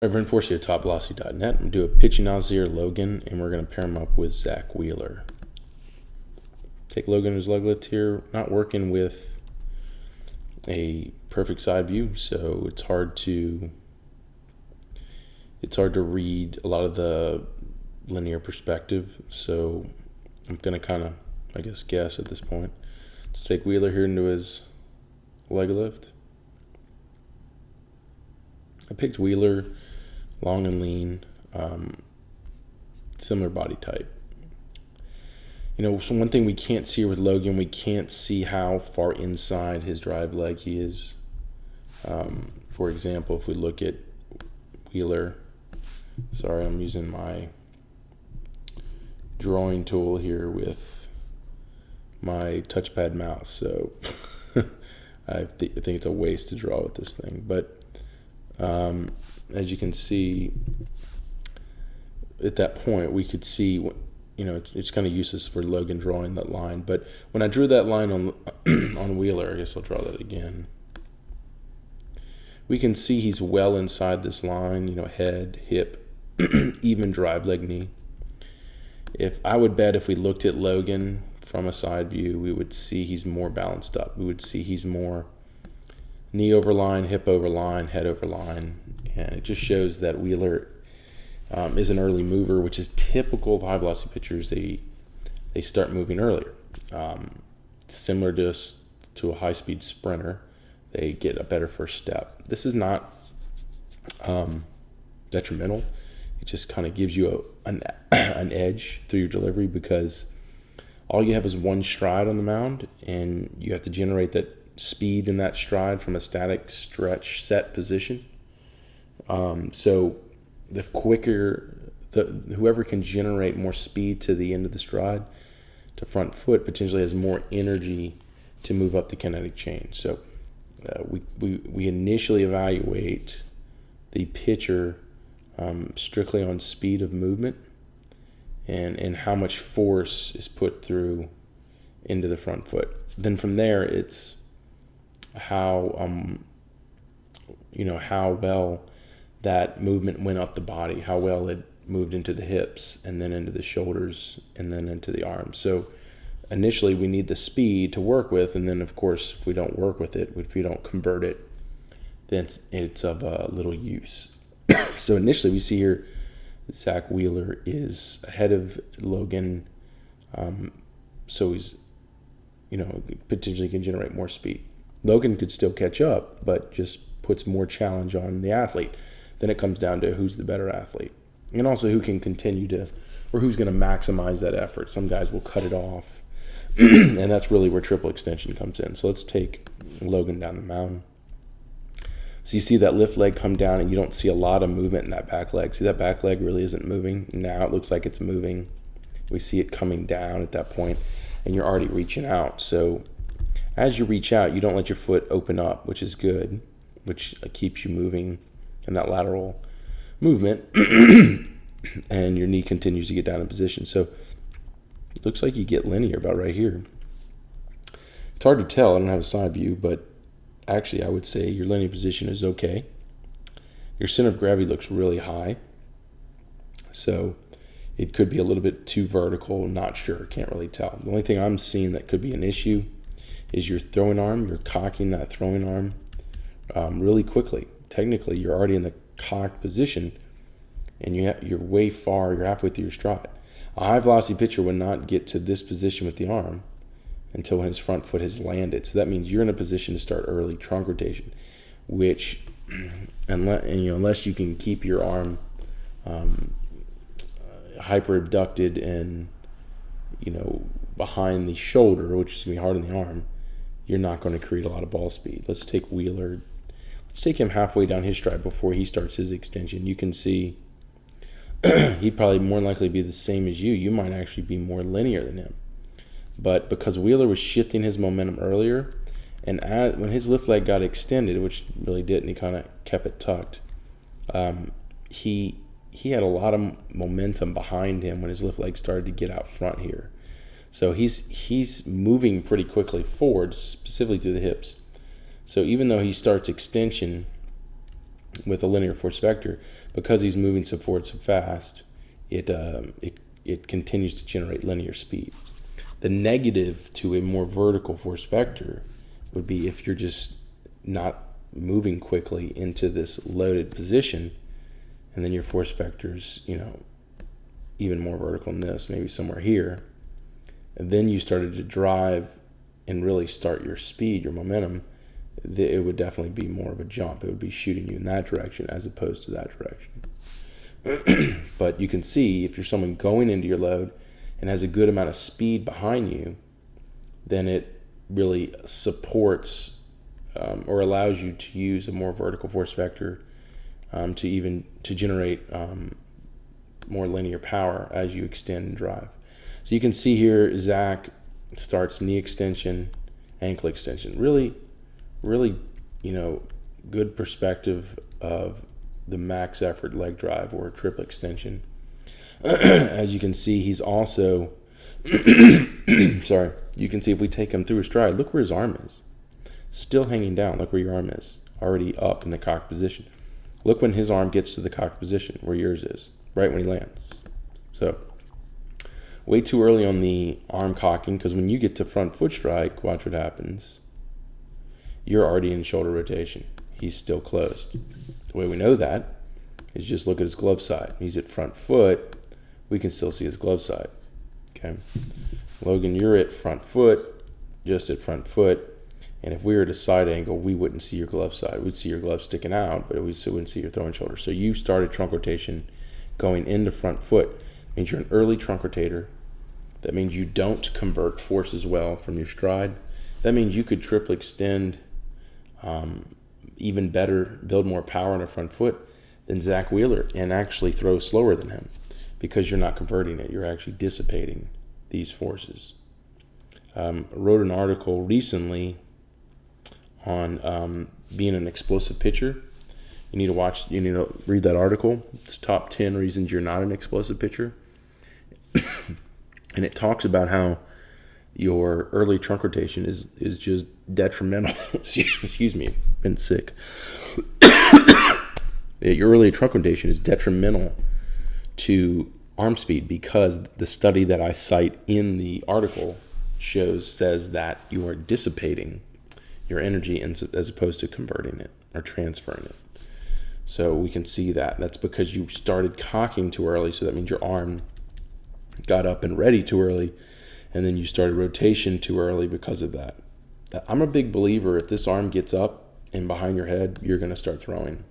I've been forced to topvelocity.net and do a pitch analysis here, Logan, and we're going to pair him up with Zach Wheeler. Take Logan as leg lift here, not working with a perfect side view, so it's hard to read a lot of the linear perspective. So I'm going to kind of, guess at this point. Let's take Wheeler here into his leg lift. I picked Wheeler, long and lean, similar body type. So one thing we can't see with Logan, we can't see how far inside his drive leg he is. For example, if we look at Wheeler, sorry, I'm using my drawing tool here with my touchpad mouse, so I think it's a waste to draw with this thing. But as you can see, at that point, we could see, it's kind of useless for Logan drawing that line. But when I drew that line on on Wheeler, I guess I'll draw that again. We can see he's well inside this line, head, hip, even drive leg, knee. I would bet if we looked at Logan from a side view, we would see he's more balanced up. We would see he's more knee over line, hip over line, head over line. And it just shows that Wheeler is an early mover, which is typical of high velocity pitchers. They start moving earlier. Similar to a high speed sprinter, they get a better first step. This is not detrimental. It just kind of gives you an edge through your delivery, because all you have is one stride on the mound, and you have to generate that speed in that stride from a static stretch set position. So the quicker, whoever can generate more speed to the end of the stride, to front foot, potentially has more energy to move up the kinetic chain. So we initially evaluate the pitcher strictly on speed of movement and how much force is put through into the front foot. Then from there, it's how well that movement went up the body, how well it moved into the hips and then into the shoulders and then into the arms. So initially we need the speed to work with, and then of course if we don't work with it, if we don't convert it, then it's of little use. So initially we see here Zach Wheeler is ahead of Logan, so he's potentially can generate more speed. Logan could still catch up, but just puts more challenge on the athlete. Then it comes down to who's the better athlete, and also who can continue to, or who's going to maximize that effort. Some guys will cut it off, and that's really where triple extension comes in. So let's take Logan down the mound. So you see that lift leg come down, and you don't see a lot of movement in that back leg. See, that back leg really isn't moving. Now it looks like it's moving. We see it coming down at that point, and you're already reaching out. So as you reach out, you don't let your foot open up, which is good, which keeps you moving in that lateral movement, and your knee continues to get down in position. So it looks like you get linear about right here. It's hard to tell. I don't have a side view, but actually I would say your linear position is okay. Your center of gravity looks really high, so it could be a little bit too vertical. Not sure, can't really tell. The only thing I'm seeing that could be an issue is your throwing arm. You're cocking that throwing arm really quickly. Technically, you're already in the cocked position, and you're way far. You're halfway through your stride. A high velocity pitcher would not get to this position with the arm until his front foot has landed. So that means you're in a position to start early trunk rotation, which, unless you can keep your arm hyper abducted and behind the shoulder, which is going to be hard on the arm, you're not going to create a lot of ball speed. Let's take Wheeler. Let's take him halfway down his stride before he starts his extension. You can see he'd probably more likely be the same as you. You might actually be more linear than him. But because Wheeler was shifting his momentum earlier, and when his lift leg got extended, which really didn't, he kind of kept it tucked, he had a lot of momentum behind him when his lift leg started to get out front here. So he's moving pretty quickly forward, specifically to the hips. So even though he starts extension with a linear force vector, because he's moving so forward so fast, it continues to generate linear speed. The negative to a more vertical force vector would be if you're just not moving quickly into this loaded position, and then your force vector's, even more vertical than this, maybe somewhere here, and then you started to drive and really start your speed, your momentum, it would definitely be more of a jump. It would be shooting you in that direction as opposed to that direction. But you can see if you're someone going into your load and has a good amount of speed behind you, then it really supports or allows you to use a more vertical force vector to generate more linear power as you extend and drive. So you can see here Zach starts knee extension, ankle extension. Really, good perspective of the max effort leg drive or triple extension. As you can see, he's also, sorry, you can see if we take him through a stride, look where his arm is. Still hanging down, look where your arm is. Already up in the cocked position. Look when his arm gets to the cocked position, where yours is, right when he lands. So, way too early on the arm cocking, because when you get to front foot strike, watch what happens. You're already in shoulder rotation. He's still closed. The way we know that is just look at his glove side. He's at front foot. We can still see his glove side. Okay, Logan, you're at front foot, just at front foot. And if we were at a side angle, we wouldn't see your glove side. We'd see your glove sticking out, but we still wouldn't see your throwing shoulder. So you started trunk rotation going into front foot. It means you're an early trunk rotator. That means you don't convert forces well from your stride. That means you could triple extend even better, build more power in a front foot than Zach Wheeler and actually throw slower than him because you're not converting it. You're actually dissipating these forces. Wrote an article recently on being an explosive pitcher. You need to read that article. It's top 10 reasons you're not an explosive pitcher. And it talks about how your early trunk rotation is just detrimental. Excuse me, been sick. Your early trunk rotation is detrimental to arm speed because the study that I cite in the article says that you are dissipating your energy as opposed to converting it or transferring it. So we can see that. That's because you started cocking too early, so that means your arm got up and ready too early, and then you started rotation too early because of that. I'm a big believer if this arm gets up and behind your head, you're going to start throwing.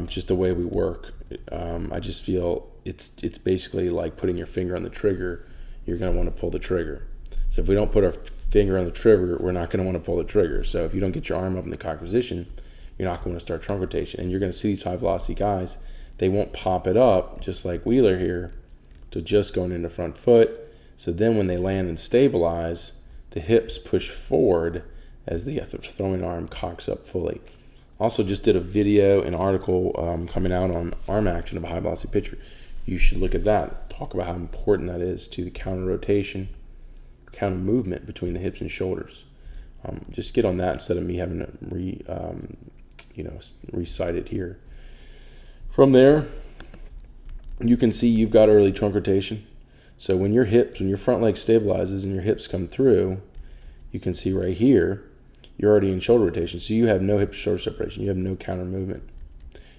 Just the way we work. I just feel it's basically like putting your finger on the trigger. You're going to want to pull the trigger. So if we don't put our finger on the trigger, we're not going to want to pull the trigger. So if you don't get your arm up in the cocked position, you're not going to start trunk rotation. And you're going to see these high velocity guys, they won't pop it up, just like Wheeler here, to just going into front foot. So then when they land and stabilize, the hips push forward as the throwing arm cocks up fully. Also just did a video, an article coming out on arm action of a high velocity pitcher. You should look at that. Talk about how important that is to the counter rotation, counter movement between the hips and shoulders. Just get on that instead of me having to recite it here. From there, you can see you've got early trunk rotation. So when your front leg stabilizes and your hips come through, you can see right here, you're already in shoulder rotation. So you have no hip to shoulder separation. You have no counter movement.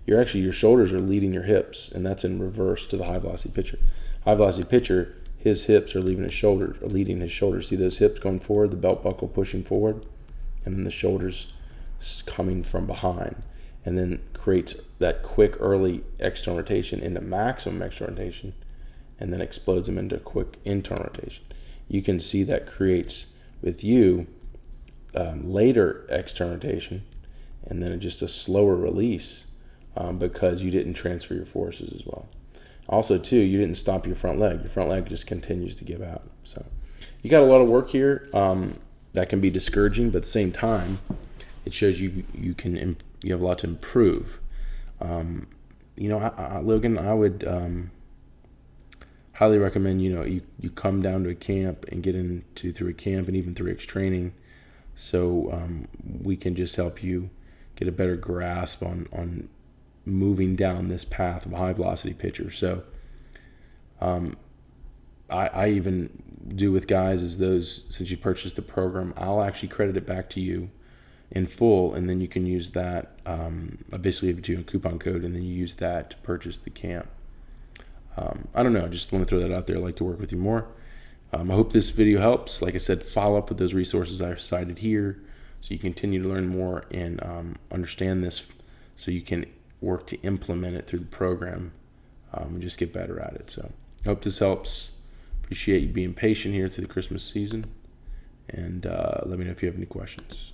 Your shoulders are leading your hips, and that's in reverse to the high velocity pitcher. High velocity pitcher, his hips are leading his shoulders. See those hips going forward, the belt buckle pushing forward, and then the shoulders coming from behind, and then creates that quick early external rotation into maximum external rotation, and then explodes them into quick internal rotation. You can see that creates with you later external rotation, and then just a slower release because you didn't transfer your forces as well. Also, too, you didn't stop your front leg. Your front leg just continues to give out. So you got a lot of work here that can be discouraging, but at the same time, it shows you have a lot to improve. Logan, I would highly recommend you come down to a camp and get through a camp and even 3X training, so we can just help you get a better grasp on moving down this path of a high velocity pitcher. So I even do with guys is those, since you purchased the program, I'll actually credit it back to you in full, and then you can use that. I basically give you a coupon code, and then you use that to purchase the camp. I don't know. I just want to throw that out there. I'd like to work with you more. I hope this video helps. Like I said, follow up with those resources I've cited here so you continue to learn more and understand this so you can work to implement it through the program and just get better at it. So I hope this helps. Appreciate you being patient here through the Christmas season. And let me know if you have any questions.